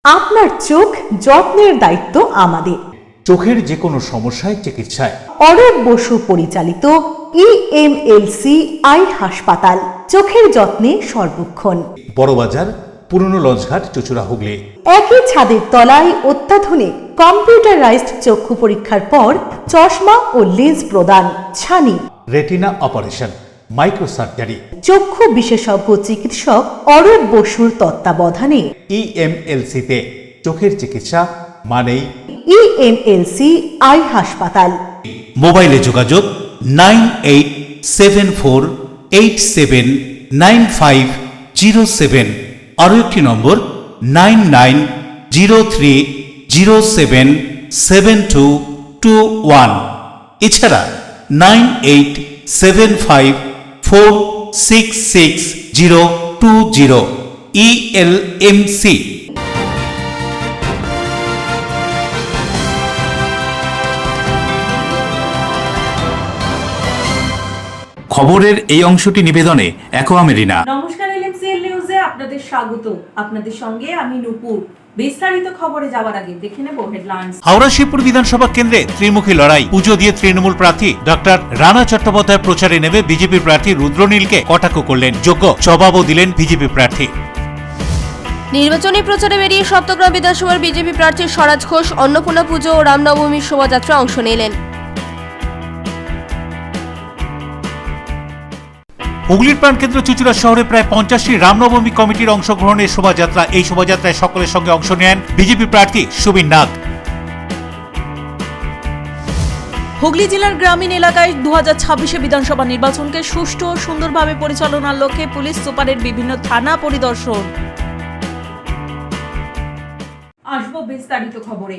আপনার চোখ যত্নের দায়িত্ব আমাদের। চোখের যে কোনো সমস্যায় চিকিৎসায় অরূপ বসু পরিচালিত EMLC আই হাসপাতাল, চোখের যত্নে সর্বক্ষণ। বড়বাজার, পুরনো লঞ্চঘাট, চুচুড়া, হুগলি। একই ছাদের তলায় অত্যাধুনিক কম্পিউটারাইজড চক্ষু পরীক্ষার পর চশমা ও লেন্স প্রদান, ছানি, রেটিনা অপারেশন, মাইক্রোসার্জারি। চক্ষু বিশেষজ্ঞ চিকিৎসক অরূপ বসুর তত্ত্বাবধানে EMLC-তে চোখের চিকিৎসা মানেই EMLC আই হাসপাতাল। মোবাইলে যোগাযোগ 9874879507, আরও একটি নম্বর 9903077221, এছাড়া 9875466020 ELMC। খবরের এই অংশটি নিবেদনে অ্যাকোয়া মেরিনা। নমস্কার, এলএমসিএল নিউজে আপনাদের স্বাগত। আপনাদের সঙ্গে আমি নূপুর। বিস্তারিত খবরে যাওয়ার আগে দেখে নেব হেডলাইন্স। হাওড়া শিবপুর বিধানসভা কেন্দ্রে ত্রিমুখী লড়াই, পুজো দিয়ে তৃণমূল প্রার্থী ডক্টর রানা চট্টোপাধ্যায় প্রচারে নেমে বিজেপি প্রার্থী রুদ্রনীলকে কটাক্ষ করলেন, যোগ্য জবাবও দিলেন বিজেপি প্রার্থী। নির্বাচনী প্রচারে বেরিয়ে সপ্তগ্রাম বিধানসভার বিজেপি প্রার্থী স্বরাজ ঘোষ অন্নপূর্ণা পুজো ও রামনবমীর শোভাযাত্রায় অংশ নিলেন। হুগলির প্রাণকেন্দ্র চুচুড়া শহরে প্রায় 50টি রামনবমী কমিটির অংশগ্রহণের শোভাযাত্রা। এই শোভাযাত্রায় সকলের সঙ্গে অংশ নেন বিজেপি প্রার্থী সুবীর নাগ। হুগলি জেলার গ্রামীণ এলাকায় 2026 বিধানসভা নির্বাচনকে সুষ্ঠু ও সুন্দরভাবে পরিচালনার লক্ষ্যে পুলিশ সুপারের বিভিন্ন থানা পরিদর্শন। আসবো বিস্তারিত খবরে।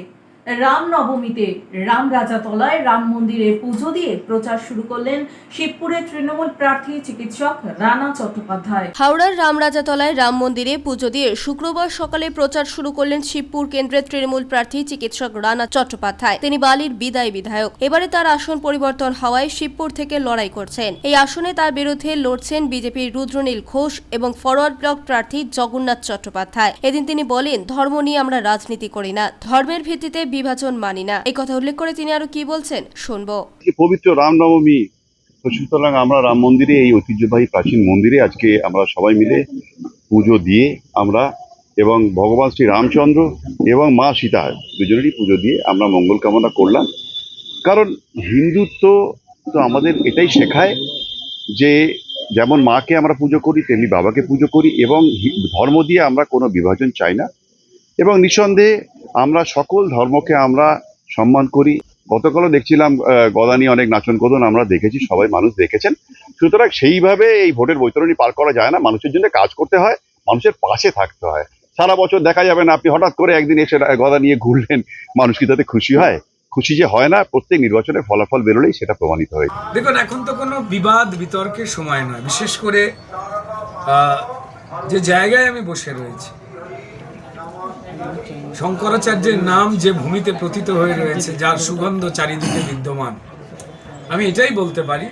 রামনবমীতে রামরাজাতলায় রাম মন্দিরে পুজো দিয়ে প্রচার শুরু করলেন শিবপুরের তৃণমূল প্রার্থী চিকিৎসক রানা চট্টোপাধ্যায়। হাওড়ার রামরাজাতলায় রাম মন্দিরে পুজো দিয়ে শুক্রবার সকালে প্রচার শুরু করলেন শিবপুর কেন্দ্রের তৃণমূল প্রার্থী চিকিৎসক রানা চট্টোপাধ্যায়। তিনি বালির বিদায় বিধায়ক। এবারে তার আসন পরিবর্তন হওয়ায় শিবপুর থেকে লড়াই করছেন। এই আসনে তার বিরুদ্ধে লড়ছেন বিজেপির রুদ্রনীল ঘোষ এবং ফরওয়ার্ড ব্লক প্রার্থী জগন্নাথ চট্টোপাধ্যায়। এদিন তিনি বলেন, ধর্ম নিয়ে আমরা রাজনীতি করি না, ধর্মের ভিত্তিতে বিভাজন মানি না। এই কথা উল্লেখ করে তিনি আরো কি বলছেন শুনবো। পবিত্র রামনবমী, সুতরাং আমরা রাম মন্দিরে, এই ঐতিহ্যবাহী প্রাচীন মন্দিরে আজকে আমরা সবাই মিলে পুজো দিয়ে আমরা এবং ভগবান শ্রী রামচন্দ্র এবং মা সীতা দুজনেরই পুজো দিয়ে আমরা মঙ্গল কামনা করলাম। কারণ হিন্দুত্ব তো আমাদের এটাই শেখায় যে যেমন মাকে আমরা পুজো করি তেমনি বাবাকে পুজো করি এবং ধর্ম দিয়ে আমরা কোনো বিভাজন চাই না এবং নিঃসন্দেহে আমরা সকল ধর্মকে আমরা সম্মান করি। গতকালও দেখছিলাম গদা নিয়ে অনেক নাচন কোদন আমরা দেখেছি, সবাই মানুষ দেখেছেন। সুতরাং সেইভাবে এই ভোটের বৈতরণী পার করা যায় না, মানুষের জন্য কাজ করতে হয়, মানুষের পাশে থাকতে হয়। সারা বছর দেখা যাবে না আপনি হঠাৎ করে একদিন এসে গদা নিয়ে ঘুরলেন, মানুষ কি তাতে খুশি হয়? খুশি যে হয় না, প্রত্যেক নির্বাচনের ফলাফল বেরোলেই সেটা প্রমাণিত হয়। দেখুন, এখন তো কোনো বিবাদ বিতর্কের সময় নয়। বিশেষ করে যে জায়গায় আমি বসে রয়েছি, শঙ্করাচার্যের নাম যে ভূমিতে প্রথিত হয়ে রয়েছে, যার সুগন্ধ চারিদিকে বিদ্যমান, আমি এটাই বলতে পারি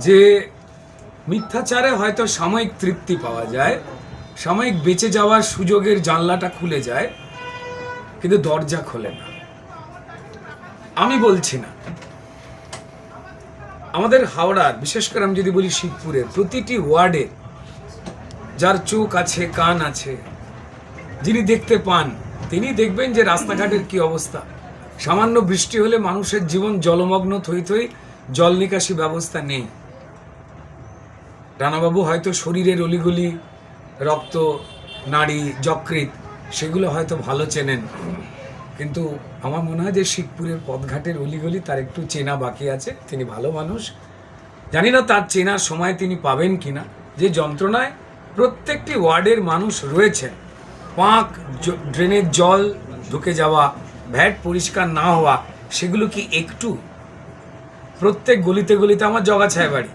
যে মিথ্যাচারে হয়তো সাময়িক তৃপ্তি পাওয়া যায়, সাময়িক বেঁচে যাওয়ার সুযোগের জানলাটা খুলে যায়, কিন্তু দরজা খোলে না। আমি বলছি না, আমাদের হাওড়ার, বিশেষ করে আমি যদি বলি শিবপুরের প্রতিটি ওয়ার্ডে যার চোখ আছে, কান আছে, যিনি দেখতে পান, তিনি দেখবেন যে রাস্তাঘাটের কি অবস্থা। সামান্য বৃষ্টি হলে মানুষের জীবন জলমগ্ন, থই থই, জল নিকাশি ব্যবস্থা নেই। রানাবাবু হয়তো শরীরের অলিগলি, রক্ত, নাড়ি, যকৃৎ সেগুলো হয়তো ভালো চেনেন, কিন্তু আমার মনে হয় যে শিবপুরের পথঘাটের অলিগলি তার একটু চেনা বাকি আছে। তিনি ভালো মানুষ, জানি না তার চেনার সময় তিনি পাবেন কিনা। যে যন্ত্রণায় প্রত্যেকটি ওয়ার্ডের মানুষ রয়েছেন, পাঁক, ড্রেনের জল ঢুকে যাওয়া, ভ্যাট পরিষ্কার না হওয়া, সেগুলো কি একটু? প্রত্যেক গলিতে গলিতে, আমার জগাছায় বাড়ি,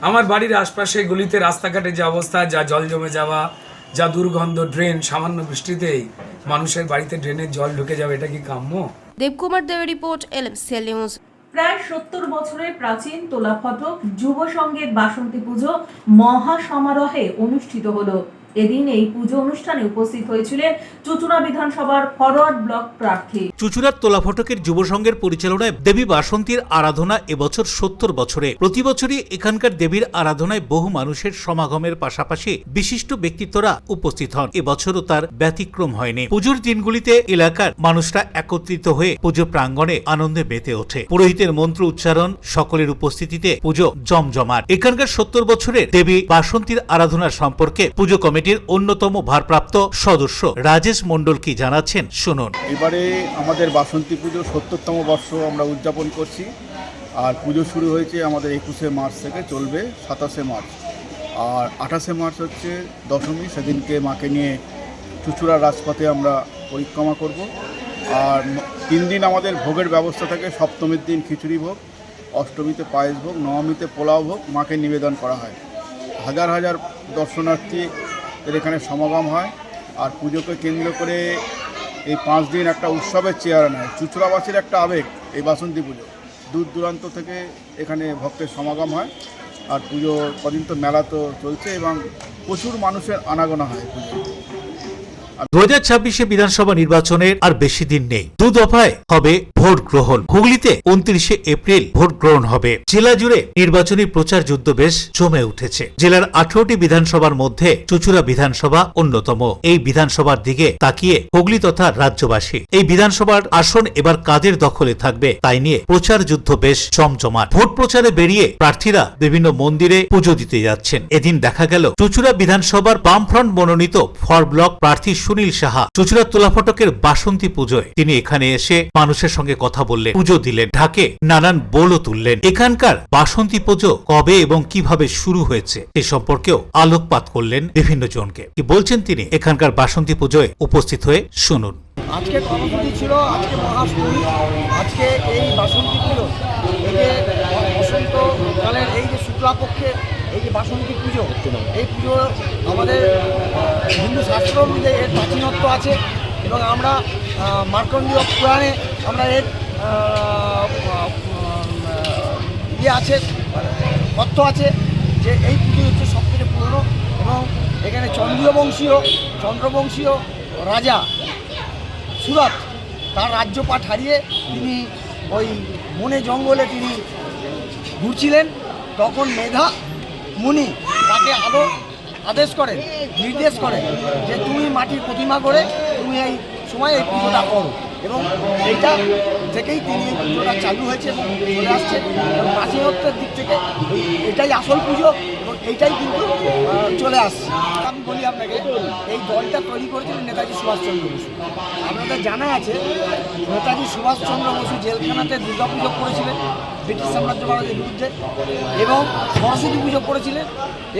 আমার বাড়ির আশপাশে গলিতে রাস্তাঘাটে যে অবস্থা, যা জল জমে যাওয়া, যা দুর্গন্ধ, ড্রেন, সামান্য বৃষ্টিতেই মানুষের বাড়িতে ড্রেনের জল ঢুকে যাবে, এটা কি কাম্য? দেবকুমার দেবের রিপোর্ট, এলএমসিএল নিউজ। প্রায় 70 বছরের প্রাচীন তোলা ফটক যুব সংঘের বাসন্তী পুজো মহা সমারোহে অনুষ্ঠিত হলো এদিন এই পুজো অনুষ্ঠানে উপস্থিত হয়েছিলেন চুঁচুড়া বিধানসভার ফরওয়ার্ড ব্লক প্রার্থী। চুঁচুড়ার তোলা ফটকের যুব সংঘের পরিচালনায় দেবী বাসন্তীর আরাধনা এবছর 70 বছরে। প্রতি বছরই এখানকার দেবীর আরাধনায় বহু মানুষের সমাগমের পাশাপাশি বিশিষ্ট ব্যক্তিত্বরা উপস্থিত হন। এবছরও তার ব্যতিক্রম হয়নি। পুজোর দিনগুলিতে এলাকার মানুষরা একত্রিত হয়ে পুজো প্রাঙ্গণে আনন্দে মেতে ওঠে। পুরোহিতের মন্ত্র উচ্চারণ, সকলের উপস্থিতিতে পুজো জমজমাট। এখানকার 70 বছরের দেবী বাসন্তীর আরাধনার সম্পর্কে পুজো কমিটির অন্যতম ভারপ্রাপ্ত সদস্য রাজেশ মণ্ডল কি জানাচ্ছেন শুনুন। এবারে আমাদের বাসন্তী পুজো 70তম বর্ষ আমরা উদযাপন করছি। আর পুজো শুরু হয়েছে আমাদের 21শে মার্চ থেকে, চলবে 27শে মার্চ। আর 28শে মার্চ হচ্ছে দশমী, সেদিনকে মাকে নিয়ে চুঁচুড়ার রাজপথে আমরা পরিক্রমা করব। আর 3 দিন আমাদের ভোগের ব্যবস্থা থাকে। সপ্তমীর দিন খিচুড়ি ভোগ, অষ্টমীতে পায়েস ভোগ, নবমীতে পোলাও ভোগ মাকে নিবেদন করা হয়। হাজার হাজার দর্শনার্থীদের এখানে সমাগম হয়। আর পুজোকে কেন্দ্র করে এই 5 দিন একটা উৎসবের চেহারা নেয়। চুঁচুড়াবাসীর একটা আবেগ এই বাসন্তী পুজো। দূর দূরান্ত থেকে এখানে ভক্তের সমাগম হয়। আর পুজো কদিন তো মেলা তো চলছে এবং প্রচুর মানুষের আনাগোনা হয় পুজো। 2026 বিধানসভা নির্বাচনের আর বেশি দিন নেই। 2 দফায় হবে ভোট গ্রহণ। হুগলিতে 29শে এপ্রিল ভোট গ্রহণ হবে। জেলা জুড়ে নির্বাচনী প্রচার যুদ্ধ বেশ জমে উঠেছে। জেলার 18টি বিধানসভার মধ্যে চুঁচুড়া বিধানসভা অন্যতম। এই বিধানসভার দিকে তাকিয়ে হুগলি তথা রাজ্যবাসী। এই বিধানসভার আসন এবার কাদের দখলে থাকবে তাই নিয়ে প্রচার যুদ্ধ বেশ জমজমাট। ভোট প্রচারে বেরিয়ে প্রার্থীরা বিভিন্ন মন্দিরে পুজো দিতে যাচ্ছেন। এদিন দেখা গেল চুঁচুড়া বিধানসভার বামফ্রন্ট মনোনীত ফর ব্লক প্রার্থী সুনীল সাহা চুঁচুড়া তোলা ফটকের বাসন্তী পুজোয় তিনি এখানে এসে মানুষের সঙ্গে কথা বললেন, পুজো দিলেন, ঢাকে নানান বোলও তুললেন। এখানকার বাসন্তী পুজো কবে এবং কিভাবে শুরু হয়েছে সে সম্পর্কেও আলোকপাত করলেন বিভিন্ন জনকে। কি বলছেন তিনি এখানকার বাসন্তী পুজোয় উপস্থিত হয়ে শুনুন। আজকে কর্মসূচি ছিল, আজকে মহাষ্টমী, আজকে এই বাসন্তী পুজো, এই যে বসন্তকালের এই যে শুক্লাপক্ষের এই যে বাসন্তী পুজো, এই পুজো আমাদের হিন্দু শাস্ত্র অনুযায়ী এর প্রাচীনত্ব আছে এবং আমরা মার্কণ্ডীয় পুরাণে আমরা এর ইয়ে আছে, তথ্য আছে যে এই পুজো হচ্ছে সবথেকে পুরনো এবং এখানে চন্দ্রবংশীয় রাজা সুরত তার রাজ্যপাট হারিয়ে তিনি ওই বনে জঙ্গলে তিনি ঘুরছিলেন। তখন মেধা মুনি তাকে আদেশ করেন, নির্দেশ করেন যে তুমি মাটির প্রতিমা করে তুমি এই সময় এই পুজোটা করো এবং এইটা থেকেই তিনি এই পুজোটা চালু হয়েছে এবং চলে আসছে। এবং প্রাচীনত্বের দিক থেকে এটাই আসল পুজো এবং এইটাই কিন্তু চলে আসছে। আমি বলি আপনাকে, এই দলটা তৈরি করেছিলেন নেতাজি সুভাষচন্দ্র বসু। আপনাদের জানা আছে নেতাজি সুভাষচন্দ্র বসু জেলখানাতে দুর্গাপুজো করেছিলেন ব্রিটিশ সাম্রাজ্যবাদের বিরুদ্ধে এবং সরস্বতী পুজো করেছিলেন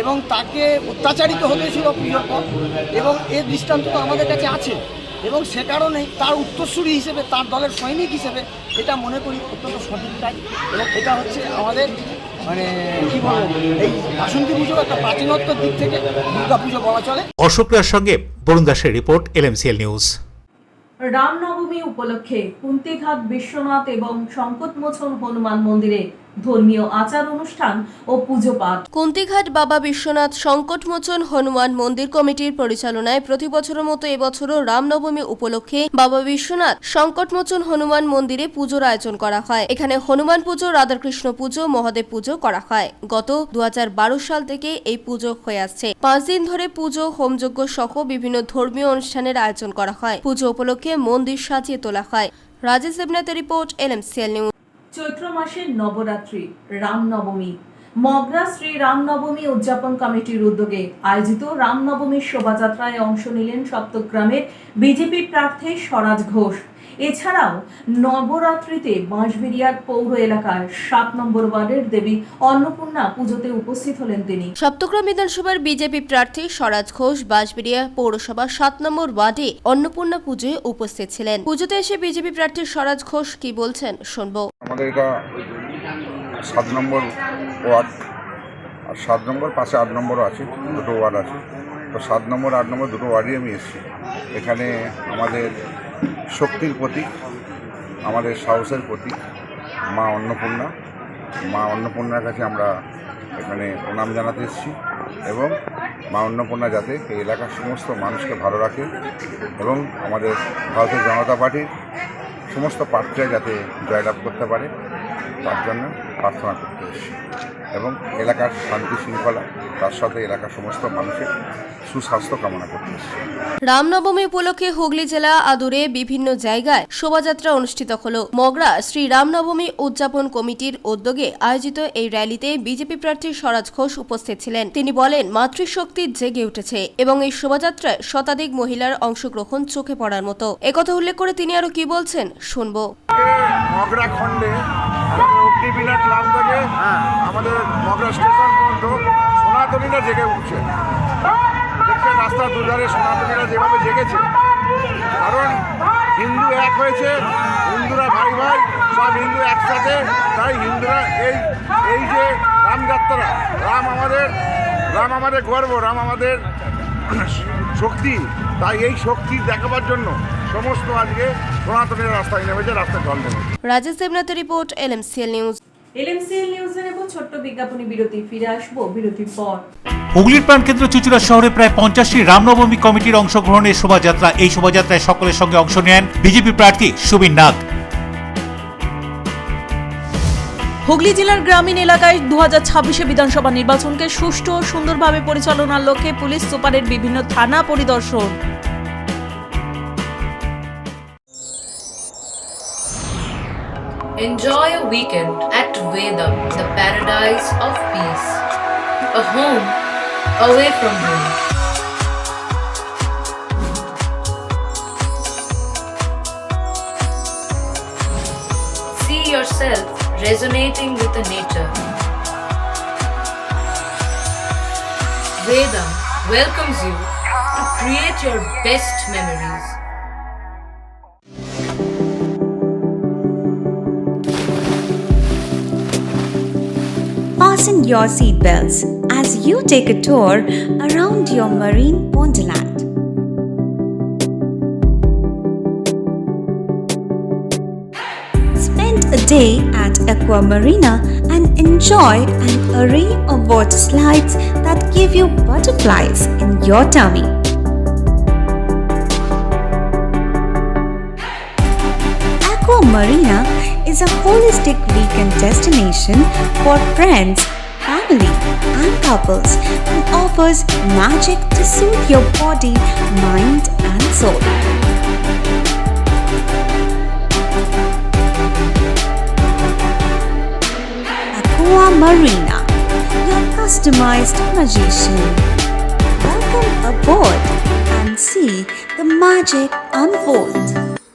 এবং তাকে অত্যাচারিত হতেছিল পুজোর পর এবং এর দৃষ্টান্ত তো আমাদের কাছে আছে এবং সে কারণেই তার উত্তরসূরি হিসেবে, তার দলের সৈনিক হিসেবে এটা মনে করি অত্যন্ত সঠিক কাজ এবং এটা হচ্ছে আমাদের মানে কি বলবো, এই বাসন্তী পুজো একটা প্রাচীনত্বের দিক থেকে দুর্গা পুজো বলা চলে। অশোক রায়ের সঙ্গে বরুণ দাসের রিপোর্ট, LMCL নিউজ। রামনবমী উপলক্ষে কুন্তিঘাট বিশ্বনাথ এবং সংকটমোচন হনুমান মন্দিরে ধর্মীয় আচার অনুষ্ঠান ও পুজো পাঠ। কুন্তিঘাট বাবা বিশ্বনাথ সংকটমোচন হনুমান মন্দির কমিটির পরিচালনায় প্রতি বছরের মতো এবছরও রামনবমী উপলক্ষে বাবা বিশ্বনাথ সংকটমোচন হনুমান মন্দিরে পুজোর আয়োজন করা হয়। এখানে হনুমান পুজো, রাধাকৃষ্ণ পুজো, মহাদেব পুজো করা হয়। গত 2012 সাল থেকে এই পুজো হয়ে আসছে। 5 দিন ধরে পুজো, হোমযজ্ঞ সহ বিভিন্ন ধর্মীয় অনুষ্ঠানের আয়োজন করা হয়। পুজো উপলক্ষে মন্দির সাজিয়ে তোলা হয়। রাজেশ দেবনাথের রিপোর্ট, LMCL নিউজ। চৈত্র মাসের নবরাত্রি রামনবমী মগরা শ্রী রামনবমী উদযাপন কমিটির উদ্যোগে আয়োজিত রামনবমীর শোভাযাত্রায় অংশ নিলেন সপ্তগ্রামের বিজেপি প্রার্থী স্বরাজ ঘোষ। এছাড়াও নবরাত্রিতে বাঁশবেড়িয়ার পৌর এলাকার 7 নম্বর ওয়ার্ডের দেবী অন্নপূর্ণা পুজোতে উপস্থিত হলেন তিনি। সপ্তগ্রাম বিধানসভার বিজেপি প্রার্থী স্বরাজ ঘোষ বাঁশবেড়িয়া পৌরসভা 7 নম্বর ওয়ার্ডে অন্নপূর্ণা পুজোয় উপস্থিত ছিলেন। পুজোতে এসে বিজেপি প্রার্থী স্বরাজ ঘোষ কি বলছেন শুনবো। আমাদের এটা 7 নম্বর ওয়ার্ড আর 7 নম্বর পাশে 8 নম্বরও আছে, দুটো ওয়ার্ড আছে। তো 7 নম্বর 8 নম্বর দুটো ওয়ার্ডে আমি এসেছি। এখানে আমাদের শক্তির প্রতীক, আমাদের সাহসের প্রতীক মা অন্নপূর্ণার কাছে আমরা এখানে প্রণাম জানাতে এসেছি এবং মা অন্নপূর্ণা যাতে এই এলাকার সমস্ত মানুষকে ভালো রাখে এবং আমাদের ভারতীয় জনতা পার্টির সমস্ত প্রার্থীরা যাতে জয়লাভ করতে পারে তার জন্য প্রার্থনা করতে এসেছি এবং এলাকার শান্তি শৃঙ্খলা তার সাথে এলাকার সমস্ত মানুষের সুস্বাস্থ্য কামনা করতে এসেছি। রামনবমী উপলক্ষে হুগলি জেলা আদুরে বিভিন্ন জায়গায় শোভাযাত্রা অনুষ্ঠিত হল। মগরা শ্রী রামনবমী উদযাপন কমিটির উদ্যোগে আয়োজিত এই র্যালিতে বিজেপি প্রার্থী স্বরাজ ঘোষ উপস্থিত ছিলেন। তিনি বলেন, মাতৃশক্তি জেগে উঠেছে এবং এই শোভাযাত্রায় শতাধিক মহিলার অংশগ্রহণ চোখে পড়ার মতো। একথা উল্লেখ করে তিনি আরো কি বলছেন শুনবো। মগরা খণ্ডে অগ্নিবীণা ক্লাব থেকে আমাদের মগরা স্টেশন পর্যন্ত সনাতনীরা জেগে উঠছে। দেখছেন রাস্তার দুধারে সনাতনীরা যেভাবে জেগেছে, কারণ হিন্দু এক হয়েছে, হিন্দুরা ভাই ভাই, সব হিন্দু একসাথে। তাই হিন্দুরা এই যে রামযাত্রা, রাম আমাদের গর্ব, রাম আমাদের শক্তি। তাই এই শক্তি দেখাবার জন্য সমস্ত আজকে সনাতনীরা রাস্তায় নেমেছে, রাস্তায় জল নেমেছে। রাজেশ দেবনাথের রিপোর্ট, LMCL নিউজ। LMCL নিউজে নেব ছোট্ট বিজ্ঞাপনী বিরতি, ফিরে আসবো বিরতির পর। হুগলির প্রাণকেন্দ্র চুঁচুড়া শহরে প্রায় 50টি রামনবমী কমিটির অংশগ্রহণের শোভাযাত্রা। এই শোভাযাত্রায় সকলের সঙ্গে অংশ নেন বিজেপি প্রার্থী সুবীর নাগ। হুগলি জেলার গ্রামীণ এলাকায় 2026 বিধানসভা নির্বাচনকে সুষ্ঠু ও সুন্দরভাবে পরিচালনার লক্ষ্যে পুলিশ সুপারের বিভিন্ন থানা পরিদর্শন। Enjoy a weekend at Vedam, the paradise of peace. A home away from home. See yourself resonating with the nature. Vedam welcomes you to create your best memories. Fasten your seatbelts as you take a tour around your marine wonderland. Spend a day at Aqua Marina and enjoy an array of water slides that give you butterflies in your tummy. Aqua Marina is a holistic weekend destination for friends, family, and couples and offers magic to soothe your body, mind, and soul. Aqua Marina, your customized magician. Welcome aboard and see the magic unfold.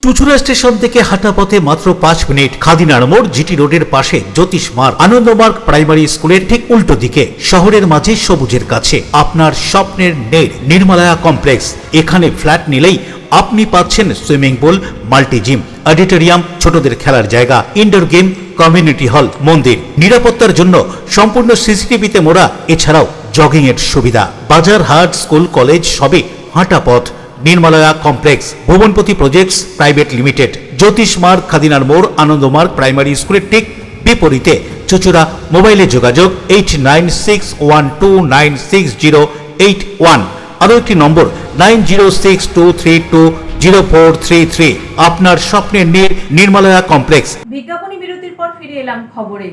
চুঁচুড়া station থেকে হাঁটা পথে মাত্র 5 minute. খাদিনার মোড়, GT রোডের পাশে জ্যোতিষ মার্গ, Ananda Marga primary স্কুলের ঠিক উল্টো দিকে, শহরের মাঝে সবুজের কাছে আপনার স্বপ্নের নেড় নির্মালায়া কমপ্লেক্স। এখানে ফ্ল্যাট নিলেই আপনি পাচ্ছেন swimming pool, multi gym, auditorium, ছোটদের খেলার জায়গা, ইনডোর গেম, কমিউনিটি হল, মন্দির। নিরাপত্তার জন্য সম্পূর্ণ সিসিটিভিতে মোড়া। এছাড়াও জগিং এর সুবিধা। বাজার, হাট, স্কুল, কলেজ সবই হাঁটা পথ। নির্মালয়া কমপ্লেক্স, ভুবনপতি প্রজেক্টস প্রাইভেট লিমিটেড, জ্যোতিষ মার্গ, খাদিনার মোড়, আনন্দমার্গ প্রাইমারি স্কুলের ঠিক বিপরীতে, চুঁচুড়া। মোবাইলে যোগাযোগ 8961296081। আরও একটি নম্বর 9062320433। আপনার স্বপ্নের নির্মালয়া কমপ্লেক্স। বিজ্ঞাপনী বিরতির পর ফিরে এলাম খবরে।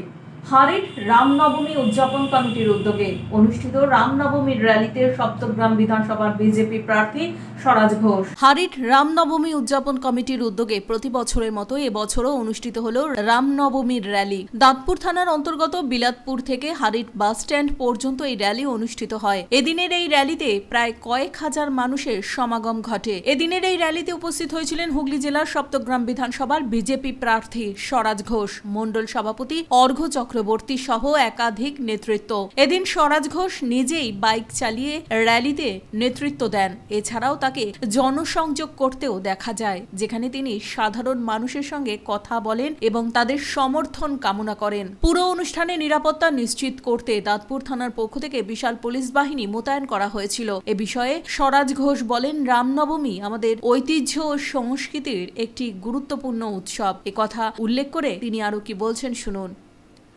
হারিট রামনবমী উদযাপন কমিটির উদ্যোগে অনুষ্ঠিত রামনবমীর র্যালিতে সপ্তগ্রাম বিধানসভার বিজেপি প্রার্থী স্বরাজ ঘোষ। হারিট রামনবমী উদযাপন কমিটির উদ্যোগে প্রতি বছরের মতো এবছরও অনুষ্ঠিত হল রামনবমীর র্যালি। দাঁতপুর থানার অন্তর্গত বিলাতপুর থেকে হারিট বাস স্ট্যান্ড পর্যন্ত এই র্যালি অনুষ্ঠিত হয়। এদিনের এই র্যালিতে প্রায় কয়েক হাজার মানুষের সমাগম ঘটে। এদিনের এই র্যালিতে উপস্থিত হয়েছিলেন হুগলি জেলার সপ্তগ্রাম বিধানসভার বিজেপি প্রার্থী স্বরাজ ঘোষ, মণ্ডল সভাপতি অর্ঘ্য চক্রবর্তী সহ একাধিক নেতৃত্ব। এদিন স্বরাজ ঘোষ নিজেই বাইক চালিয়ে র্যালিতে নেতৃত্ব দেন। এছাড়াও তাকে জনসংযোগ করতেও দেখা যায়, যেখানে তিনি সাধারণ মানুষের সঙ্গে কথা বলেন এবং তাদের সমর্থন কামনা করেন। পুরো অনুষ্ঠানে নিরাপত্তা নিশ্চিত করতে দাঁতপুর থানার পক্ষ থেকে বিশাল পুলিশ বাহিনী মোতায়েন করা হয়েছিল। এ বিষয়ে স্বরাজ ঘোষ বলেন, রামনবমী আমাদের ঐতিহ্য ও সংস্কৃতির একটি গুরুত্বপূর্ণ উৎসব। একথা উল্লেখ করে তিনি আরো কি বলছেন শুনুন।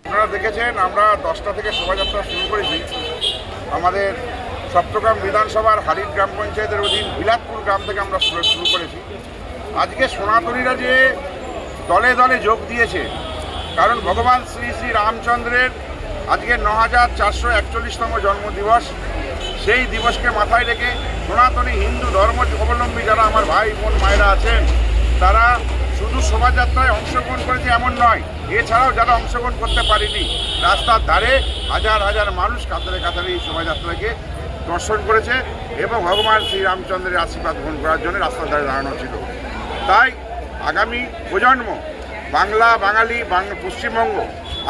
আপনারা দেখেছেন আমরা 10টা থেকে শোভাযাত্রা শুরু করেছি। আমাদের চট্টগ্রাম বিধানসভার হারিট গ্রাম পঞ্চায়েতের অধীন বিলাতপুর গ্রাম থেকে আমরা শুরু করেছি। আজকে সনাতনীরা যে দলে দলে যোগ দিয়েছে, কারণ ভগবান শ্রী শ্রী রামচন্দ্রের আজকে 9441তম জন্মদিবস। সেই দিবসকে মাথায় রেখে সনাতনী হিন্দু ধর্ম অবলম্বী যারা আমার ভাই বোন মায়েরা আছেন, তারা শুধু শোভাযাত্রায় অংশগ্রহণ করেছে এমন নয়, এছাড়াও যারা অংশগ্রহণ করতে পারেনি রাস্তার ধারে হাজার হাজার মানুষ কাতারে কাতারে এই শোভাযাত্রাকে দর্শন করেছে এবং ভগবান শ্রীরামচন্দ্রের আশীর্বাদ গ্রহণ করার জন্য রাস্তার ধারে দাঁড়ানো ছিল। তাই আগামী প্রজন্ম, বাংলা বাঙালি পশ্চিমবঙ্গ,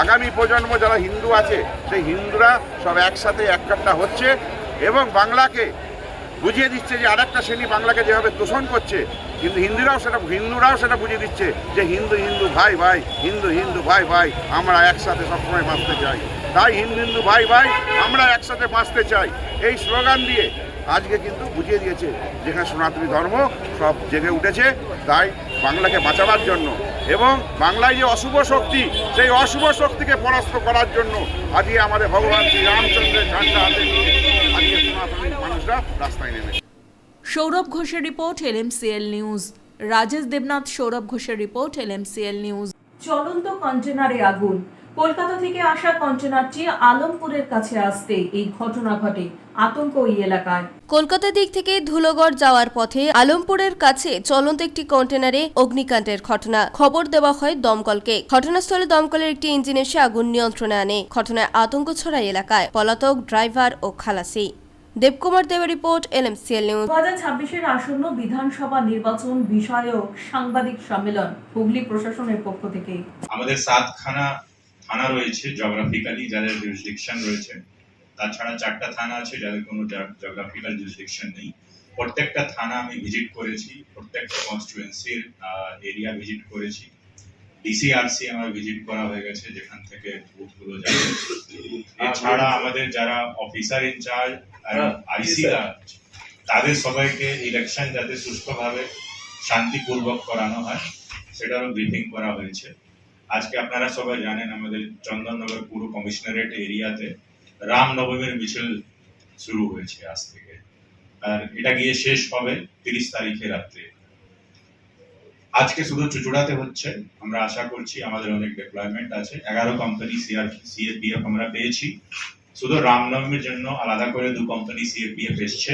আগামী প্রজন্ম যারা হিন্দু আছে সেই হিন্দুরা সব একসাথে এককাট্টা হচ্ছে এবং বাংলাকে বুঝিয়ে দিচ্ছে যে আরেকটা শ্রেণী বাংলাকে যেভাবে তোষণ করছে, কিন্তু হিন্দুরাও সেটা বুঝিয়ে দিচ্ছে যে হিন্দু হিন্দু ভাই ভাই, হিন্দু হিন্দু ভাই ভাই, আমরা একসাথে সবসময় বাঁচতে চাই। তাই হিন্দু হিন্দু ভাই ভাই, আমরা একসাথে বাঁচতে চাই, এই স্লোগান দিয়ে আজকে কিন্তু বুঝিয়ে দিয়েছে যেখানে সনাতনী ধর্ম সব জেগে উঠেছে। তাই বাংলাকে বাঁচাবার জন্য এবং বাংলায় যে অশুভ শক্তি, সেই অশুভ শক্তিকে পরাস্ত করার জন্য আজকে আমাদের ভগবান শ্রী রামচন্দ্রের ঝান্ডা হাতে নিয়ে আজকে সনাতনী মানুষরা রাস্তায় নেমেছে। সৌরভ ঘোষের report, LMCL news. Rajesh Debnath, Sourav ঘোষের রিপোর্ট, LMCL নিউজ। চলন্ত কন্টেনারে আগুন। কলকাতা থেকে আসা কন্টেনারটি আলমপুরের কাছে আসতে এই ঘটনা ঘটে। আতঙ্ক ওই এলাকায়। কলকাতা দিক থেকে ধুলোগড় যাওয়ার পথে আলমপুরের কাছে চলন্ত একটি কন্টেনারে অগ্নিকাণ্ডের ঘটনা। খবর দেওয়া হয় দমকলকে। ঘটনাস্থলে দমকলের একটি ইঞ্জিন এসে আগুন নিয়ন্ত্রণে আনে। ঘটনায় আতঙ্ক ছড়ায় এলাকায়। পলাতক ড্রাইভার ও খালাসি। দেবকুমার দেবের রিপোর্ট, LMCL নিউজ। 2026-এর আসন্ন বিধানসভা নির্বাচন বিষয়ক সাংবাদিক সম্মেলন হুগলি প্রশাসনের পক্ষ থেকে। আমাদের 7খানা থানা রয়েছে জিওগ্রাফিক্যালি যাদের জুরিসডিকশন রয়েছে, তাছাড়া 4টা থানা আছে যাদের কোনো জিওগ্রাফিক্যাল জুরিসডিকশন নেই। প্রত্যেকটা থানা আমি ভিজিট করেছি, প্রত্যেকটা কনস্টিটুয়েন্সির এরিয়া ভিজিট করেছি। DCRC আমার ভিজিট করা হয়ে গেছে, যেখান থেকে বুথগুলো যাবে। এছাড়া আমাদের যারা অফিসার ইনচার্জ আর আইসিরা তাদের সবাইকে ইলেকশন যাতে সুষ্ঠুভাবে শান্তিপূর্বক করানো হয় সেটারও ব্রিফিং করা হয়েছে। আজকে আপনারা সবাই জানেন আমাদের চন্দননগর পুর কমিশনারেট এরিয়াতে রামনবমীর মিছিল শুরু হয়েছে আজ থেকে, আর এটা গিয়ে শেষ হবে 30 তারিখে রাত্রে। আজকে শুধু চুচুড়াতে হচ্ছে, আমরা আশা করছি আমাদের অনেক ডেপ্লয়মেন্ট আছে। 11 কোম্পানি CRPF আমরা পেয়েছি। শুধু রামনবমীর জন্য আলাদা করে 2 কোম্পানি CRPF এসছে,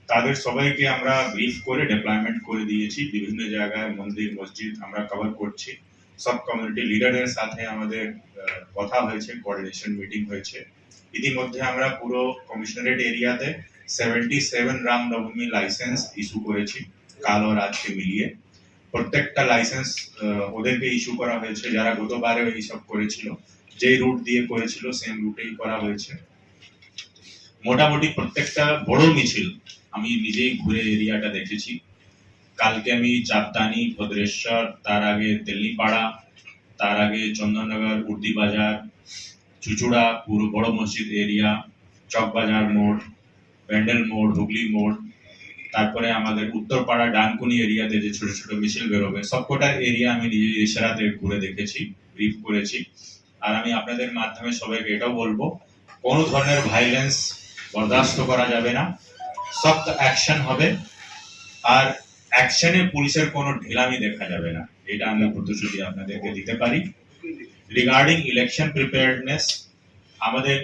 তাদের সবাইকে আমরা ব্রিফ করে ডেপ্লয়মেন্ট করে দিয়েছি। বিভিন্ন জায়গায় মন্দির মসজিদ আমরা কভার করছি। সব কমিউনিটি লিডারের সাথে আমাদের কথা হয়েছে, কোঅর্ডিনেশন মিটিং হয়েছে। ইতিমধ্যে আমরা পুরো কমিশনারেট এরিয়াতে 77 রামনবমী লাইসেন্স ইস্যু করেছি, কাল আর আজকে মিলিয়ে। প্রত্যেকটা লাইসেন্স ওদেরকে ইস্যু করা হয়েছে যারা গতবারে এইসব করেছিল, যে রুট দিয়ে করেছিল সেম রুটেই করা হয়েছে। মোটামুটি প্রত্যেকটা বড় মিছিল আমি নিজেই ঘুরে এরিয়াটা দেখেছি। কালকে আমি চাপদানি, ভদ্রেশ্বর, তার আগে তেলনিপাড়া, তার আগে চন্দননগর, উর্দি বাজার, চুচুড়া, পুরো বড় মসজিদ এরিয়া, চকবাজার মোড়, ব্যান্ডেল মোড়, হুগলি মোড়, তারপরে আমাদের উত্তরপাড়া ডানকুনি এরিয়াতে যে ছোট ছোট মিছিল বেরোবে, সবকটা এরিয়া আমি নিজে ইশারাতে ঘুরে দেখেছি, ব্রিফ করেছি। আর আমি আপনাদের মাধ্যমে সবাইকে এটাও বলবো, কোনো ধরনের ভাইলেন্স বরদাস্ত করা যাবে না, সখ্ত অ্যাকশন হবে। আর অ্যাকশনে পুলিশের কোনো ঢিলামি দেখা যাবে না, এটা আমি প্রতিশ্রুতি আপনাদেরকে দিতে পারি। রিগার্ডিং ইলেকশন প্রিপেয়ারনেস, আমাদের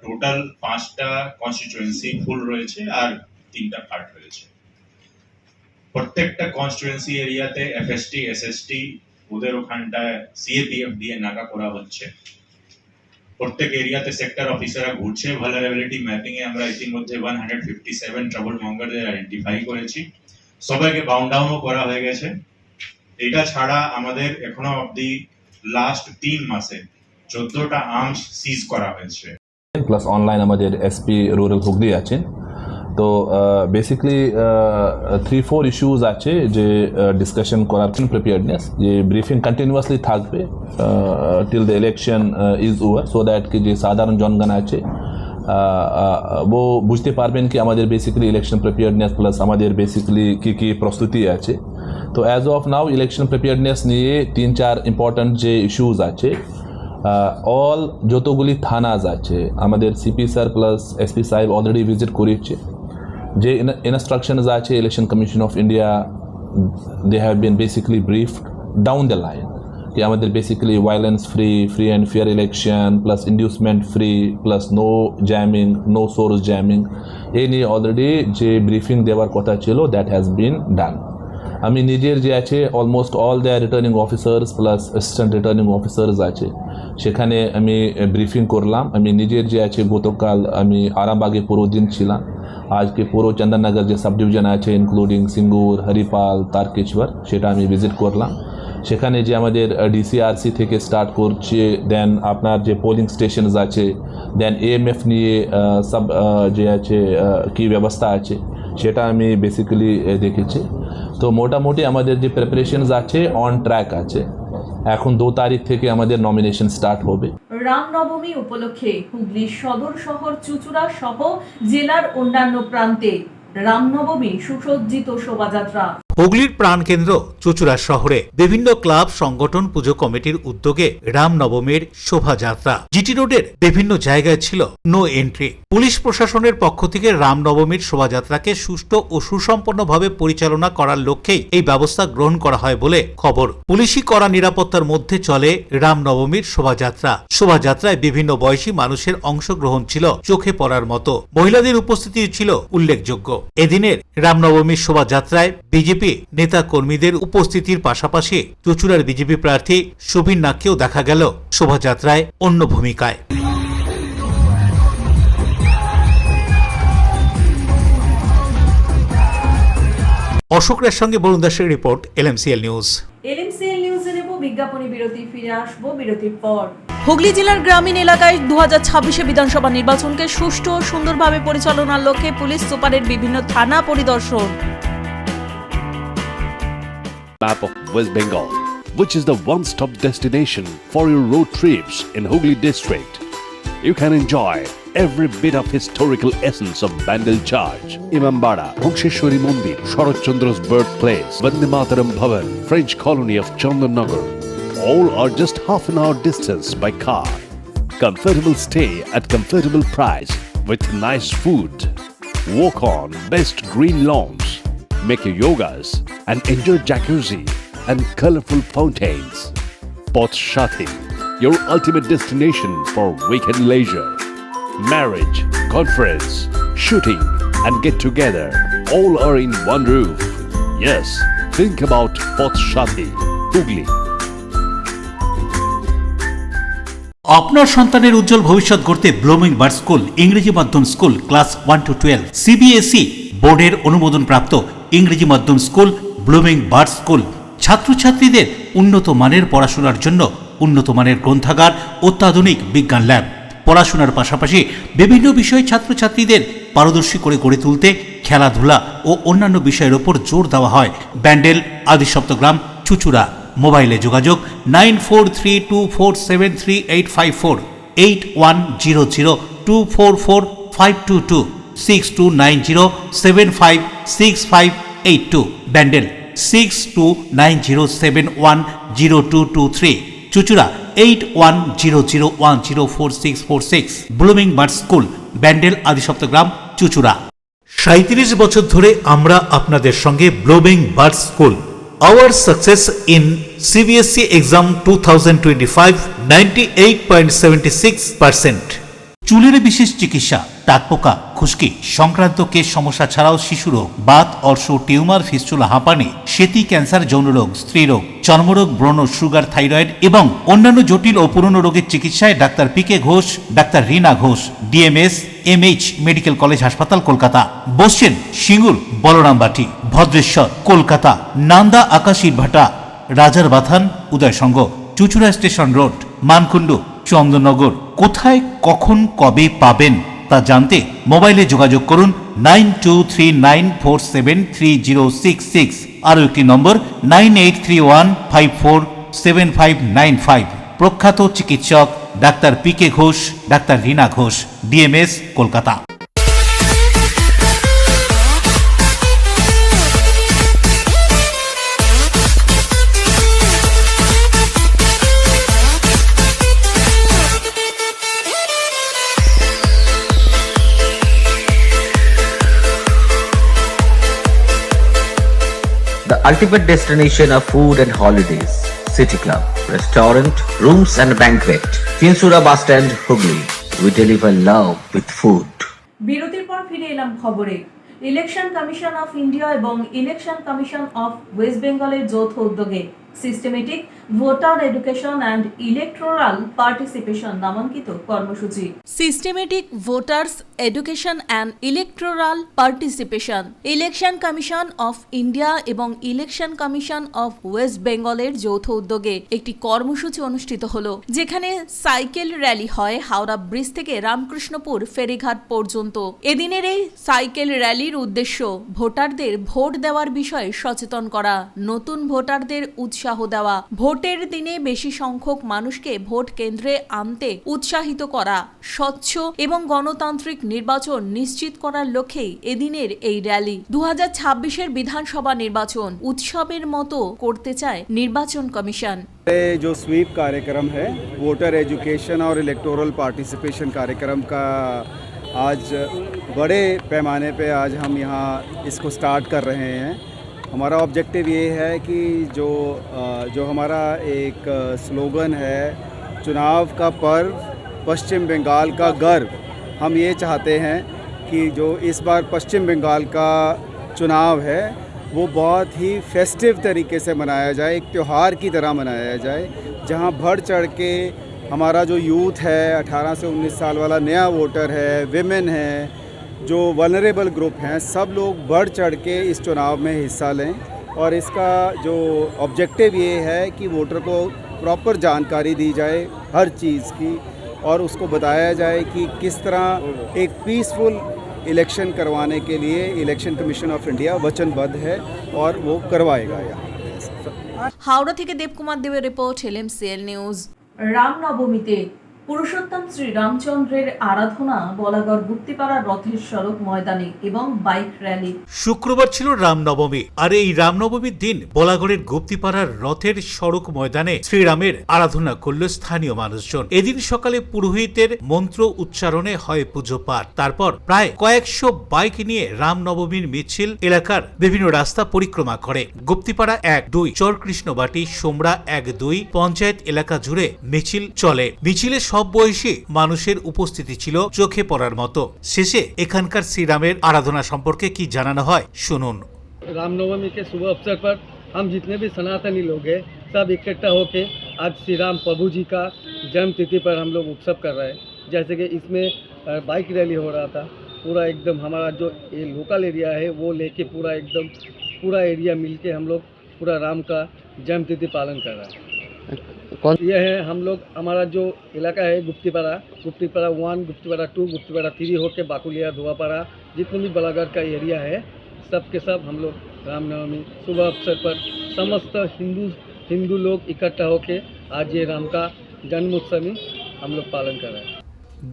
টোটাল 5টা কনস্টিটিউয়েন্সি ফুল রয়েছে আর 3টা পার্ট রয়েছে। প্রত্যেকটা কনস্টিটিউয়েন্সি এরিয়াতে FST SST ওদের ওখানটায় CAPF দিয়ে নাকা করা হচ্ছে। প্রত্যেক এরিয়াতে সেক্টর অফিসাররা ঘুরছে। ভালনারেবিলিটি ম্যাপিং এ আমরা ইতিমধ্যে 157 ট্রাবল মঙ্গারদের আইডেন্টিফাই করেছি, সবাইকে বাউন্ড ডাউনও করা হয়ে গেছে। এটা ছাড়া আমাদের এখনো অবধি লাস্ট 3 মাসে 14টা আর্মস সিজ করা হয়েছে। প্লাস অনলাইন আমাদের SP রুরাল হুগলি আছে। তো বেসিক্যালি 3-4 ইস্যুস আছে যে ডিসকাশন করার প্রিপেয়ারনেস, যে ব্রিফিং কন্টিনিউয়াসলি থাকবে till the election is over, so that কি যে সাধারণ জনগণ আছে वो বুঝতে পারবেন কি আমাদের বেসিক্যালি ইলেকশন প্রিপেয়ারনেস প্লাস আমাদের বেসিক্যালি কি কি প্রস্তুতি আছে। তো as of now election preparedness নিয়ে 3-4 ইম্পর্টেন্ট যে ইস্যুস আছে অল যতগুলি থানাজ আছে আমাদের সিপি স্যার প্লাস এসপি সাহেব অলরেডি ভিজিট করেছে। যে ইনস্ট্রাকশনস আছে election commission of India, they have been basically briefed down the line कि আমাদের basically violence free and fair election plus inducement free plus no jamming, no source jamming, এই নিয়ে already যে briefing দেওয়ার কথা ছিল দ্যাট হ্যাজ বিন ডান। আমি নিজের যে আছে almost all the returning officers plus assistant returning officers আছে সেখানে আমি ব্রিফিং করলাম। আমি নিজের যে আছে গতকাল আমি আরামবাগে পুরো দিন ছিলাম, আজকে পুরো চন্দননগর যে সাব ডিভিশন আছে ইনক্লুডিং সিঙ্গুর, হরিপাল, তারকেশ্বর সেটা আমি ভিজিট করলাম। সেখানে যে আমাদের ডিসিআরসি থেকে স্টার্ট করছে, দেন আপনার যে পোলিং স্টেশনস আছে, দেন এএমএফ নিয়ে সব যে আছে কী ব্যবস্থা আছে সেটা আমি বেসিক্যালি দেখেছি। তো মোটামুটি আমাদের যে প্রিপারেশনস আছে অন ট্র্যাক আছে। এখন 2 তারিখ থেকে আমাদের নমিনেশন স্টার্ট হবে। রামনবমী উপলক্ষে হুগলির সদর শহর চুঁচুড়া সহ জেলার অন্যান্য প্রান্তে রামনবমী সুসজ্জিত শোভাযাত্রা। হুগলির প্রাণকেন্দ্র চুঁচুড়া শহরে বিভিন্ন ক্লাব, সংগঠন, পুজো কমিটির উদ্যোগে রামনবমীর শোভাযাত্রা। জিটি রোডের বিভিন্ন জায়গায় ছিল নো এন্ট্রি। পুলিশ প্রশাসনের পক্ষ থেকে রামনবমীর শোভাযাত্রাকে সুষ্ঠু ও সুসম্পন্নভাবে পরিচালনা করার লক্ষ্যেই এই ব্যবস্থা গ্রহণ করা হয় বলে খবর। পুলিশি কড়া নিরাপত্তার মধ্যে চলে রামনবমীর শোভাযাত্রা। শোভাযাত্রায় বিভিন্ন বয়সী মানুষের অংশগ্রহণ ছিল চোখে পড়ার মতো। মহিলাদের উপস্থিতি ছিল উল্লেখযোগ্য। এদিনের রামনবমীর শোভাযাত্রায় বিজেপি নেতা কর্মীদের উপস্থিতির পাশাপাশি চুঁচুড়ার বিজেপি প্রার্থী সুবীর নাককেও দেখা গেল শোভাযাত্রায় অন্য ভূমিকায়। অশোকের সঙ্গে বরুণ দাসের রিপোর্ট, এলএমসিএল নিউজ। এলএমসিএল নিউজে নেব বিজ্ঞাপনী বিরতি, ফিরে আসবো বিরতির পর। হুগলি জেলার গ্রামীণ এলাকায় 2026 বিধানসভা নির্বাচনকে সুষ্ঠু ও সুন্দরভাবে পরিচালনার লক্ষ্যে পুলিশ সুপারের বিভিন্ন থানা পরিদর্শন। Map of West Bengal, which is the one-stop destination for your road trips in Hooghly district. You can enjoy every bit of historical essence of Bandel Charge, Imambara, Bhongsheshwari Mandir, Sharat Chandra's birthplace, Vande Mataram Bhavan, French colony of Chandanagar. All are just half an hour distance by car. Comfortable stay at comfortable price with nice food. Walk on best green lawns. Make your yogas and enjoy jacuzzi and colorful fountains. Poth Shati, your ultimate destination for weekend leisure. Marriage, conference, shooting and get together all are in one roof. Yes, think about Poth Shati, Hooghly. আপনার সন্তানের উজ্জ্বল ভবিষ্যৎ গড়তে blooming bird school ইংরেজি মাধ্যম school class 1 to 12 CBSE বোর্ডের অনুমোদন প্রাপ্ত ইংরেজি মাধ্যম স্কুল ব্লুমিং বার্ড স্কুল। ছাত্রছাত্রীদের উন্নত মানের পড়াশোনার জন্য উন্নত মানের গ্রন্থাগার, অত্যাধুনিক বিজ্ঞান ল্যাব। পড়াশোনার পাশাপাশি বিভিন্ন বিষয়ে ছাত্রছাত্রীদের পারদর্শী করে গড়ে তুলতে খেলাধুলা ও অন্যান্য বিষয়ের ওপর জোর দেওয়া হয়। ব্যান্ডেল, আদি সপ্তগ্রাম, চুঁচুড়া। মোবাইলে যোগাযোগ 9432473854, 8100244522, 6290756582, ব্যান্ডেল 6290710223, চুঁচুড়া 8100104646, ব্লুমিং বার্ড স্কুল, ব্যান্ডেল, আদি সপ্তগ্রাম, চুঁচুড়া। 37 বছর ধরে আমরা আপনাদের সঙ্গে blooming bird school. Our success in CBSE exam 2025 98.76%. চুলের বিশেষ চিকিৎসা, টাকপোকা, খুশকি সংক্রান্ত কেশ সমস্যা ছাড়াও শিশুরোগ, বাত, অর্শ, টিউমার, ফিস্টুলা, হাঁপানি, সেতি, ক্যান্সার, যৌনরোগ, স্ত্রীরোগ, চর্মরোগ, ব্রণ, সুগার, থাইরয়েড এবং অন্যান্য জটিল ও পুরনো রোগের চিকিৎসায় ডাক্তার পিকে Ghosh, doctor Rina Ghosh, DMS, MH medical college হাসপাতাল, কলকাতা। বসছেন সিঙ্গুর, বলরামবাটি, ভদ্রেশ্বর, কলকাতা, নান্দা, আকাশীরভাটা, রাজার বাথান, উদয়সঙ্গ, চুঁচুড়া স্টেশন রোড, মানকুণ্ডু, চন্দননগর। কোথায়, কখন, কবে পাবেন তা জানতে মোবাইলে যোগাযোগ করুন 9239473066, আরও একটি নম্বর 9831547595। প্রখ্যাত চিকিৎসক doctor PK Ghosh, doctor Rina Ghosh, DMS, Kolkata. ultimate destination of food and holidays. City Club, restaurant, rooms and banquet. Chinsura Bus Stand, Hooghly. We deliver love with food. বিরতির পর ফিরে এলাম খবরে। ইলেকশন কমিশন অফ ইন্ডিয়া এবং ইলেকশন কমিশন অফ ওয়েস্ট বেঙ্গলের যৌথ উদ্যোগে systematic voter education and electoral participation নামাঙ্কিত কর্মসূচি। Systematic voters education and electoral participation election commission of India এবং ইলেকশন কমিশন অফ ওয়েস্ট বেঙ্গলের যৌথ উদ্যোগে একটি কর্মসূচি অনুষ্ঠিত হলো, যেখানে সাইকেল র্যালি হয় হাওড়া ব্রিজ থেকে রামকৃষ্ণপুর ফেরিঘাট পর্যন্ত। এদিনের এই সাইকেল র্যালির উদ্দেশ্য ভোটারদের ভোট দেওয়ার বিষয়ে সচেতন করা, নতুন ভোটারদের উৎসাহ দেওয়া, ভোটের দিনে বেশি সংখ্যক মানুষকে ভোট কেন্দ্রে আনতে উৎসাহিত করা, স্বচ্ছ এবং গণতান্ত্রিক নির্বাচন নিশ্চিত করার লক্ষ্যেই এদিনের এই র্যালি। 2026-এর বিধানসভা নির্বাচন উৎসবের মতো করতে চায় নির্বাচন কমিশন। जो स्वीप कार्यक्रम है, वोटर एजुकेशन और इलेक्टोरल पार्टिसिपेशन कार्यक्रम का आज बड़े पैमाने पे आज हम यहाँ इसको स्टार्ट कर रहे हैं। हमारा ऑब्जेक्टिव ये है कि जो हमारा एक स्लोगन है, चुनाव का पर्व पश्चिम बंगाल का गर्व, हम ये चाहते हैं कि जो इस बार पश्चिम बंगाल का चुनाव है वो बहुत ही फेस्टिव तरीके से मनाया जाए, एक त्यौहार की तरह मनाया जाए, जहां बढ़ चढ़ के हमारा जो यूथ है, 18 से 19 साल वाला नया वोटर है, विमेन है, जो वल्नरेबल ग्रुप हैं, सब लोग बढ़ चढ़ के इस चुनाव में हिस्सा लें। और इसका जो ऑब्जेक्टिव ये है कि वोटर को प्रॉपर जानकारी दी जाए हर चीज़ की, और उसको बताया जाए कि किस तरह एक पीसफुल इलेक्शन करवाने के लिए इलेक्शन कमीशन ऑफ इंडिया वचनबद्ध है और वो करवाएगा। হাওড়া থেকে দেবকুমার দেবের রিপোর্ট, LMCL নিউজ। রামনবমীতে পুরুষোত্তম শ্রী রামচন্দ্রের আরাধনা বলাগড় গুপ্তিপাড়া রথের সড়ক ময়দানে এবং বাইক র্যালি। শুক্রবার ছিল রামনবমী, আর এই রামনবমীর দিন বলাগড়ের গুপ্তিপাড়ার রথের সড়ক ময়দানে শ্রীরামের আরাধনা করল স্থানীয় মানুষজন। এদিন সকালে পুরোহিতের মন্ত্র উচ্চারণে হয় পুজো পাঠ, তারপর প্রায় কয়েকশো বাইক নিয়ে রামনবমীর মিছিল এলাকার বিভিন্ন রাস্তা পরিক্রমা করে। গুপ্তিপাড়া 1-2 চরকৃষ্ণবাটি সোমরা 1-2 পঞ্চায়েত এলাকা জুড়ে মিছিল চলে। মিছিলে সব বয়সী মানুষের উপস্থিতি ছিল চোখে পড়ার মতো। শেষে এখানকার শ্রীরামের আরাধনা সম্পর্কে কি জানানো হয় শুনুন। रामनवमी के शुभ अवसर पर हम जितने भी सनातनी लोग हैं सब इकट्ठा होकर आज श्री राम प्रभु जी का जन्म तिथि पर हम लोग उत्सव कर रहे हैं। जैसे कि इसमें बाइक रैली हो रहा था, पूरा एकदम हमारा जो ये लोकल एरिया है वो लेके पूरा एरिया मिलके हम लोग पूरा राम का जन्म तिथि पालन कर रहे हैं। यह है हम लोग, हमारा जो इलाका है गुप्तीपाड़ा 1, गुप्तीपाड़ा 2, गुप्तीपाड़ा 3 होके बाकुलिया धुआपाड़ा जितने भी बलागढ़ का एरिया है सब के सब हम लोग रामनवमी शुभ अवसर पर समस्त हिंदू लोग इकट्ठा होके आज ये राम का जन्मोत्सव हम लोग पालन कर रहे हैं।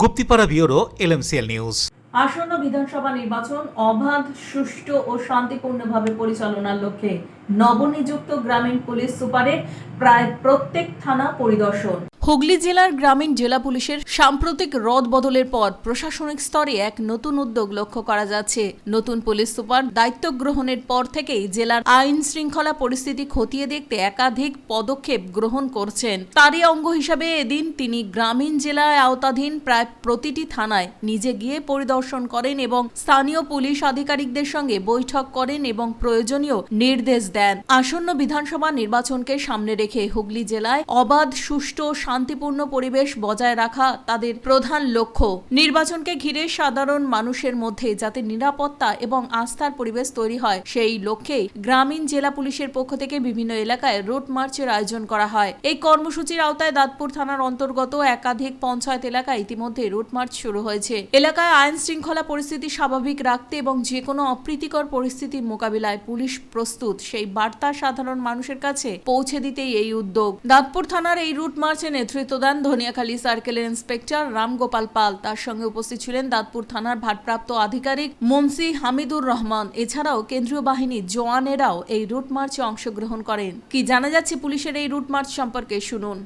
Guptipara bureau, LMCL news. আসন্ন বিধানসভা নির্বাচন অবাধ, সুষ্ঠু ও শান্তিপূর্ণভাবে পরিচালনার লক্ষ্যে নবনিযুক্ত গ্রামীণ পুলিশ সুপারের প্রায় প্রত্যেক থানা পরিদর্শন। হুগলি জেলার গ্রামীণ জেলা পুলিশের সাম্প্রতিক রদ বদলের পর প্রশাসনিক স্তরে এক নতুন উদ্যোগ লক্ষ্য করা যাচ্ছে। নতুন পুলিশ সুপার দায়িত্ব গ্রহণের পর থেকেই জেলার আইন শৃঙ্খলা পরিস্থিতি খতিয়ে দেখতে একাধিক পদক্ষেপ গ্রহণ করছেন। তারই অঙ্গ হিসাবে এদিন তিনি গ্রামীণ জেলায় আওতাধীন প্রায় প্রতিটি থানায় নিজে গিয়ে পরিদর্শন করেন এবং স্থানীয় পুলিশ আধিকারিকদের সঙ্গে বৈঠক করেন এবং প্রয়োজনীয় নির্দেশ দেন। আসন্ন বিধানসভা নির্বাচনকে সামনে রেখে হুগলি জেলায় অবাধ, সুষ্ঠু শান্তিপূর্ণ পরিবেশ বজায় রাখা তাদের প্রধান লক্ষ্য। নির্বাচনকে ঘিরে সাধারণ মানুষের মধ্যে যাতে নিরাপত্তা এবং আস্থার পরিবেশ তৈরি হয় সেই লক্ষ্যেই গ্রামীণ জেলা পুলিশের পক্ষ থেকে বিভিন্ন এলাকায় রুট মার্চের আয়োজন করা হয়। এই কর্মসূচির আওতায় দাঁতপুর থানার অন্তর্গত একাধিক পঞ্চায়েত এলাকায় ইতিমধ্যে রুট মার্চ শুরু হয়েছে। এলাকায় আইন শৃঙ্খলা পরিস্থিতি স্বাভাবিক রাখতে এবং যে কোনো অপ্রীতিকর পরিস্থিতির মোকাবিলায় পুলিশ প্রস্তুত সেই বার্তা সাধারণ মানুষের কাছে পৌঁছে দিতেই এই উদ্যোগ। দাঁতপুর থানার এই রুট মার্চে নেতৃত্ব দেন ধনিয়াখালী সার্কেলের ইন্সপেক্টর রামগোপাল পাল। তার সঙ্গে উপস্থিত ছিলেন দাঁতপুর থানার ভারপ্রাপ্ত আধিকারিক মুন্সি হামিদুর রহমান। এছাড়াও কেন্দ্রীয় বাহিনীর জওয়ানেরাও এই রুট মার্চে অংশগ্রহণ করেন। কি জানা যাচ্ছে পুলিশের এই রুট মার্চ সম্পর্কে শুনুন।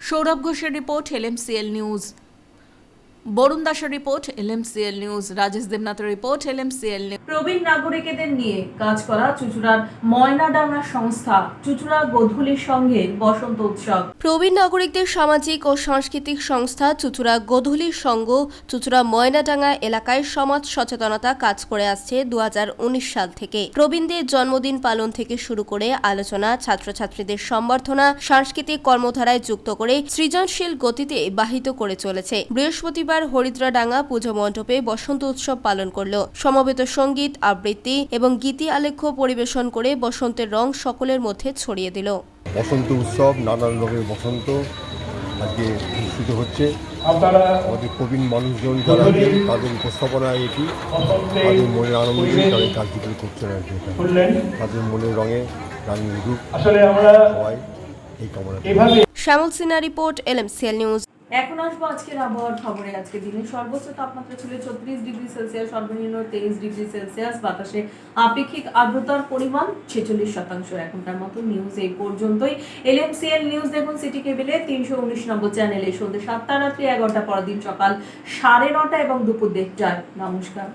সৌরভ ঘোষের রিপোর্ট, LMCL নিউজ। বরুণ দাসের রিপোর্ট, LMCL নিউজ। রাজেশ দেবনাথের রিপোর্ট, LMCL নিউজ। প্রবীণ নাগরিকদের নিয়ে কাজ করা চুঁচুড়ার ময়নাডাঙ্গা সংস্থা চুঁচুড়া গোধূলির সঙ্গে বসন্ত উৎসব। প্রবীণ নাগরিকদের সামাজিক ও সাংস্কৃতিক সংস্থা চুঁচুড়া গোধূলির সংঘ চুঁচুড়া ময়নাডাঙ্গা এলাকায় সমাজ সচেতনতা কাজ করে আসছে 2019 সাল থেকে। প্রবীণদের জন্মদিন পালন থেকে শুরু করে আলোচনা, ছাত্রছাত্রীদের সম্বর্ধনা, সাংস্কৃতিক কর্মধারায় যুক্ত করে সৃজনশীল গতিতে বাহিত করে চলেছে। বৃহস্পতিবার হরিদ্রাডাঙ্গা পুজো মণ্ডপে বসন্ত উৎসব পালন করল। সমবেত সঙ্গীত, আবৃত্তি এবং গীতি আলেখ্য পরিবেশন করে বসন্তের রং সকলের মধ্যে ছড়িয়ে দিল। বসন্ত উৎসব, নানান রঙের বসন্ত আজকে অনুষ্ঠিত হচ্ছে। আমাদের প্রবীণ মানুষজন যারা আছেন তাদের উপস্থাপনায় এটি তাদের মনের আনন্দে তাদের কার্যকরী করছেন আর কি। তাদের মনের রঙে রাঙিয়ে উঠুক সবাই, এই কামনা। শ্যামল সিনহা রিপোর্ট, LMCL নিউজ। এখন আসবো আজকের আবহাওয়ার খবরে। আজকে দিনের সর্বোচ্চ তাপমাত্রা ছিল 34 ডিগ্রি সেলসিয়াস, সর্বনিম্ন 23 ডিগ্রি সেলসিয়াস। বাতাসে আপেক্ষিক আর্দ্রতার পরিমাণ 46%। এখনকার মতো নিউজ এই পর্যন্তই। LMCL নিউজ দেখুন সিটি কেবলে 319 নম্বর চ্যানেলে সন্ধ্যে 7টা, রাত্রি 11টা, পরের দিন সকাল 9:30 এবং দুপুর 1:30টায়। নমস্কার।